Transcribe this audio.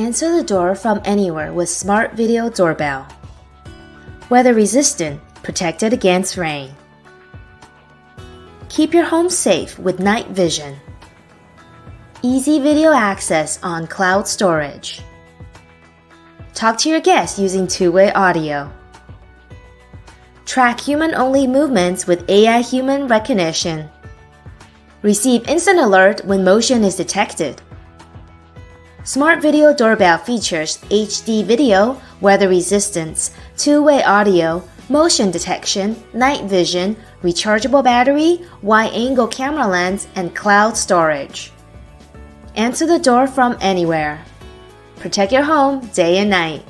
Answer the door from anywhere with Smart Video Doorbell. Weather resistant, protected against rain. Keep your home safe with night vision. Easy video access on cloud storage. Talk to your guests using two-way audio. Track human-only movements with AI human recognition. Receive instant alert when motion is detected. Smart Video Doorbell features HD video, weather resistance, two-way audio, motion detection, night vision, rechargeable battery, wide-angle camera lens, and cloud storage. Answer the door from anywhere. Protect your home day and night.